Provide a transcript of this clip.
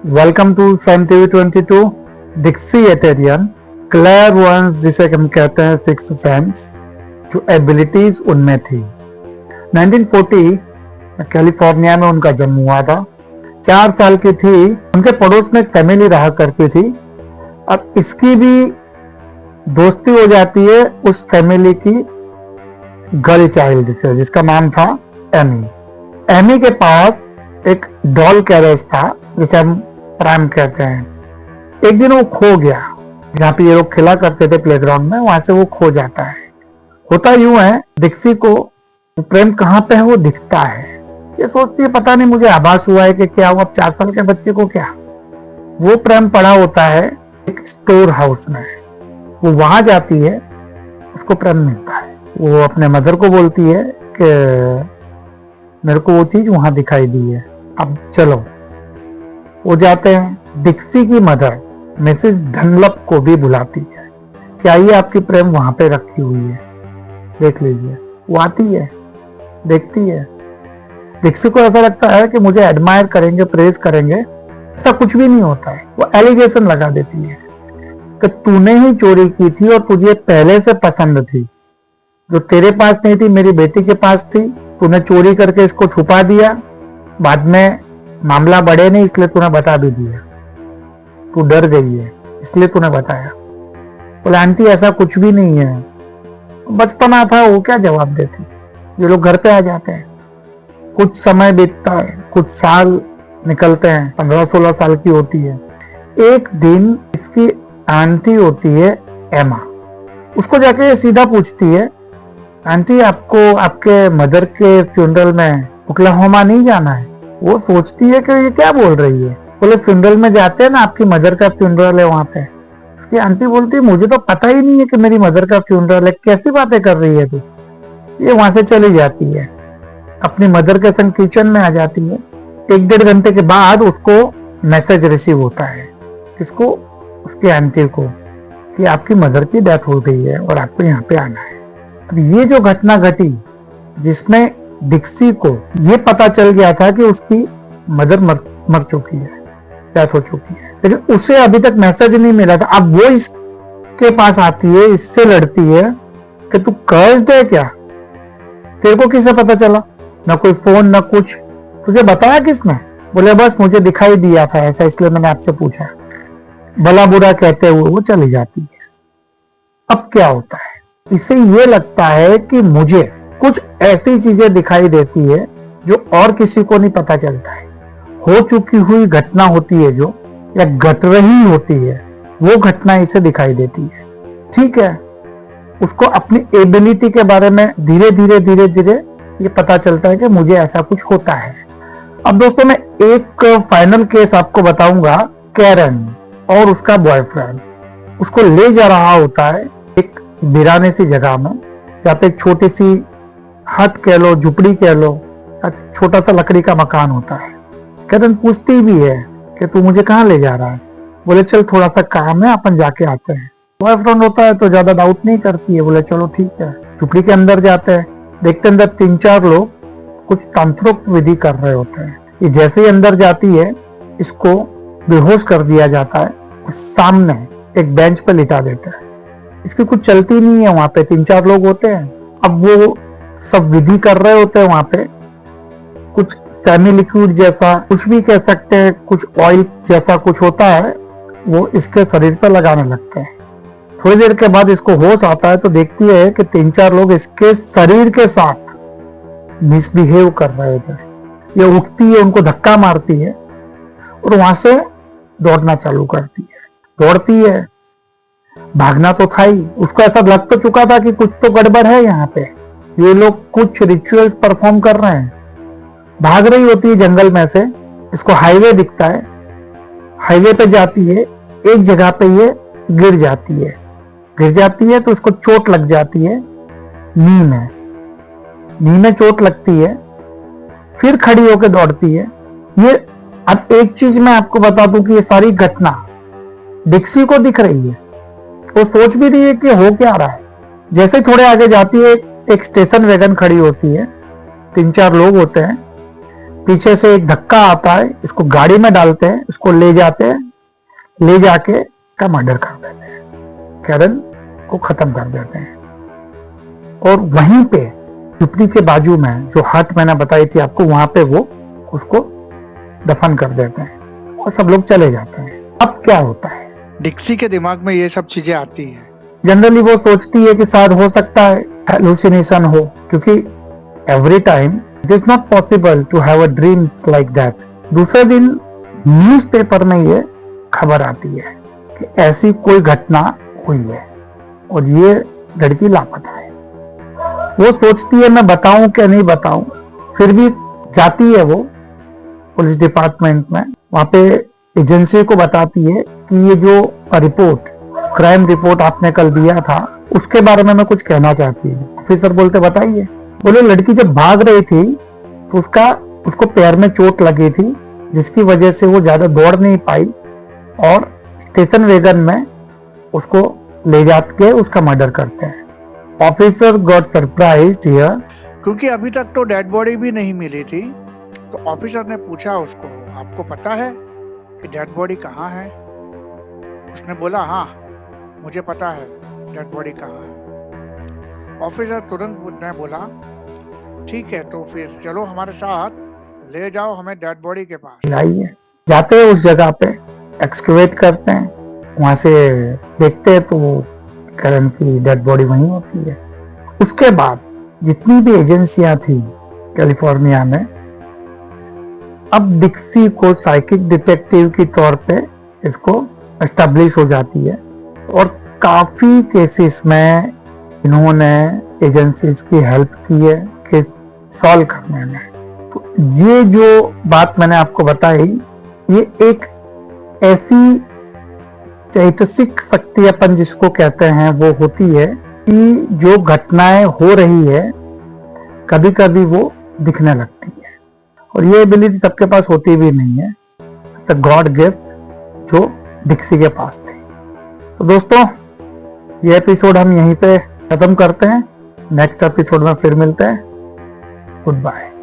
Welcome to Sun TV 22। डिक्सी एटेरियन क्लेयर वंस, जिसे हम कहते हैं सिक्स सेंस, जो एबिलिटीज उनमें थी। 1940 कैलिफोर्निया में उनका जन्म हुआ था। 4 साल की थी। उनके पड़ोस में एक फैमिली रहा करती थी। अब इसकी भी दोस्ती हो जाती है उस फैमिली की गर्ल चाइल्ड से, जिसका नाम था एमी। एमी के पास एक डॉल कैरेज था, जिसे हम प्राइम कहते हैं। एक दिन वो खो गया। जहाँ पे ये लोग खेला करते थे प्लेग्राउंड में, वहां से वो खो जाता है। होता यूं है, डिक्सी को प्रेम कहाँ पे है वो दिखता है। ये सोचती है पता नहीं मुझे आभास हुआ है कि क्या हुआ। अब 4 साल के बच्चे को क्या, वो प्रेम पड़ा होता है एक स्टोर हाउस में। वो वहां जाती है, उसको प्रेम मिलता है। वो अपने मदर को बोलती है कि मेरे को वो चीज वहां दिखाई दी है, अब चलो। वो जाते हैं। डिक्सी की मदर मिसेस डनलप को भी बुलाती है कि आइए, आपकी प्रेम वहां पे रखी हुई है, देख लीजिए। वो आती है, देखती है। डिक्सी को ऐसा लगता है कि मुझे एडमायर करेंगे, प्रेज करेंगे। ऐसा कुछ भी नहीं होता है। वो एलिगेशन लगा देती है कि तूने ही चोरी की थी और तुझे पहले से पसंद थी। जो तेरे पास नहीं थी, मेरी बेटी के पास थी। तूने चोरी करके इसको छुपा दिया, बाद में मामला बढ़े नहीं इसलिए तूने बता भी दिया। तू डर गई है इसलिए तूने बताया। बोले आंटी ऐसा कुछ भी नहीं है, बचपना था। वो क्या जवाब देती। ये लोग घर पे आ जाते हैं। कुछ समय बीतता है, कुछ साल निकलते हैं। 15-16 साल की होती है। एक दिन इसकी आंटी होती है एमा, उसको जाके सीधा पूछती है, आंटी आपको आपके मदर के फ्यूनरल में ओक्लाहोमा नहीं जाना है? वो सोचती है कि ये क्या बोल रही है। बोले फ्यूनरल में जाते हैं ना, आपकी मदर का फ्यूनरल है वहां पे। उसकी आंटी बोलती है मुझे तो पता ही नहीं है कि मेरी मदर का फ्यूनरल है, कैसी बातें कर रही है तू। ये वहां से चली जाती है, अपनी मदर के संग किचन में आ जाती है। 1-1.5 घंटे के बाद उसको मैसेज रिसीव होता है। किसको? उसकी आंटी को, कि आपकी मदर की डेथ हो गई है और आपको यहाँ पे आना है। अब ये जो घटना घटी, जिसमें डिक्सी को ये पता चल गया था कि उसकी मदर मर चुकी है, डेथ हो चुकी है, लेकिन उसे अभी तक मैसेज नहीं मिला था। अब वो इसके पास आती है, इससे लड़ती है कि तू कर्स्ड है क्या? तेरे को किसे पता चला? ना कोई फोन ना कुछ। तुझे बताया किसने? बोले बस मुझे दिखाई दिया था ऐसा, इसलिए मैंने आपसे पूछा। भला बुरा कहते हुए वो चली जाती है। अब क्या होता है, इसे ये लगता है कि मुझे कुछ ऐसी चीजें दिखाई देती है जो और किसी को नहीं पता चलता है। हो चुकी हुई घटना होती है जो, या घट रही होती है, वो घटना इसे दिखाई देती है। ठीक है, उसको अपनी एबिलिटी के बारे में धीरे धीरे ये पता चलता है कि मुझे ऐसा कुछ होता है। अब दोस्तों मैं एक फाइनल केस आपको बताऊंगा। कैरन और उसका बॉयफ्रेंड उसको ले जा रहा होता है एक वीराने सी जगह में, जहाँ पे एक छोटी सी हट कह लो, झुपड़ी कह लो, छोटा सा लकड़ी का मकान होता है। कैरन पूछती भी है कि तू मुझे कहाँ ले जा रहा है? बोले चल थोड़ा सा काम है, अपन जाके आते हैं। बॉयफ्रेंड होता है तो ज्यादा डाउट नहीं करती है, बोले चलो ठीक है। झुपड़ी के अंदर जाते हैं, देखते अंदर 3-4 लोग कुछ तंत्रोक्त विधि कर रहे होते हैं। ये जैसे ही अंदर जाती है, इसको बेहोश कर दिया जाता है, सामने एक बेंच पे लिटा देता है। इसकी कुछ चलती नहीं है, वहां पे 3-4 लोग होते हैं। अब वो सब विधि कर रहे होते हैं वहां पे। कुछ सेमी लिक्विड जैसा, कुछ भी कह सकते हैं, कुछ ऑयल जैसा कुछ होता है, वो इसके शरीर पर लगाने लगते हैं। थोड़ी देर के बाद इसको होश आता है तो देखती है कि 3-4 लोग इसके शरीर के साथ मिसबिहेव कर रहे थे। ये उठती है, उनको धक्का मारती है और वहां से दौड़ना चालू करती है। दौड़ती है, भागना तो था ही। उसको ऐसा लग तो चुका था कि कुछ तो गड़बड़ है यहाँ पे, ये लोग कुछ रिचुअल्स परफॉर्म कर रहे हैं। भाग रही होती है जंगल में से। इसको हाईवे दिखता है, हाईवे पे जाती है। एक जगह पे ये गिर जाती है तो उसको चोट लग जाती है नी में चोट लगती है। फिर खड़ी होकर दौड़ती है। ये अब एक चीज मैं आपको बता दूं कि ये सारी घटना डिक्सी को दिख रही है। वो सोच भी रही है कि हो क्या रहा है। जैसे थोड़े आगे जाती है, एक स्टेशन वैगन खड़ी होती है, 3-4 लोग होते हैं। पीछे से एक धक्का आता है, इसको गाड़ी में डालते हैं, इसको ले जाते हैं, ले जाके का मर्डर कर देते हैं, कैरन को खत्म कर देते हैं। और वहीं पे झुपड़ी के बाजू में जो हट मैंने बताई थी आपको, वहां पे वो उसको दफन कर देते हैं और सब लोग चले जाते हैं। अब क्या होता है, डिक्सी के दिमाग में ये सब चीजें आती हैं। जनरली वो सोचती है कि शायद हो सकता है हेलुसिनेशन हो, क्योंकि every time it is not possible to have a dream like that. दूसरे दिन न्यूज़पेपर में ये खबर आती है कि ऐसी कोई घटना हुई है और ये लड़की लापता है। वो सोचती है मैं बताऊं क्या नहीं बताऊं, फिर भी जाती है वो पुलिस डिपार्टमेंट में, वहां पे एजेंसी को बताती है कि ये जो रिपोर्ट, क्राइम रिपोर्ट आपने कल दिया था, उसके बारे में मैं कुछ कहना चाहती हूँ। ऑफिसर बोलते बताइए। बोले लड़की जब भाग रही थी तो उसको पैर में चोट लगी थी, जिसकी वजह से वो ज्यादा दौड़ नहीं पाई और स्टेशन वैगन में उसको ले जाके उसका मर्डर करते हैं। ऑफिसर गॉट सरप्राइज्ड हियर, क्योंकि अभी तक तो डेड बॉडी भी नहीं मिली थी। तो ऑफिसर ने पूछा उसको, आपको पता है कि डेड बॉडी कहाँ है? उसने बोला हाँ मुझे पता है डेड बॉडी कहाँ है। ऑफिसर तुरंत ने बोला ठीक है तो फिर चलो हमारे साथ, ले जाओ हमें डेड बॉडी के पास। लाइए, जाते हैं उस जगह पे, एक्सकवेट करते हैं, वहां से देखते हैं तो वो करण की डेड बॉडी वहीं होती है। उसके बाद जितनी भी एजेंसियां थी कैलिफोर्निया में, अब डिक्सी को साइकिक डिटेक्टिव के तौर पे इसको एस्टेब्लिश हो जाती है और काफी केसेस में इन्होंने एजेंसीज की हेल्प की है केस सॉल्व करने में। तो ये जो बात मैंने आपको बताई, ये एक ऐसी चैतसिक शक्ति अपन जिसको कहते हैं वो होती है कि जो घटनाएं हो रही है कभी कभी वो दिखने लगती है, और ये एबिलिटी सबके पास होती भी नहीं है। द गॉड गिफ्ट जो डिक्सी के पास थी। तो दोस्तों ये एपिसोड हम यहीं पे खत्म करते हैं, नेक्स्ट एपिसोड में फिर मिलते हैं। Good bye.